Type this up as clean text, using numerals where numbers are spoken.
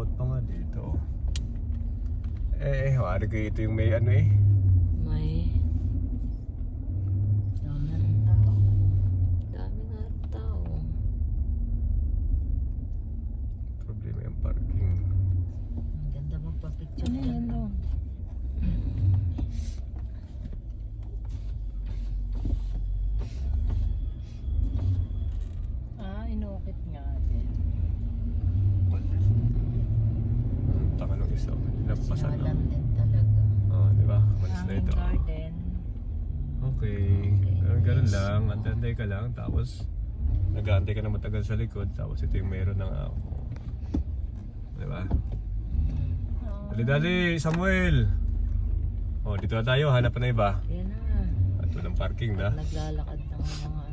Abot pa nga dito. Wari kayo ito yung may ano eh. May dami na rin tao. Dami na rin tao. Problema yung parking. Ang ganda magpa-picture Ano yan doon? Inukit nga din. Taka nung isa. Napasan Sinalan lang. din talaga. Di ba? Malis na Hanging ito. garden. Okay. Ganun lang. Antay ka lang. Tapos, nag-aantay ka na matagal sa likod. Tapos ito yung meron ng di ba? Dali-dali, Samuel! Dito na tayo. Hanap na iba. Yan na. At walang parking na. Naglalakad ng mga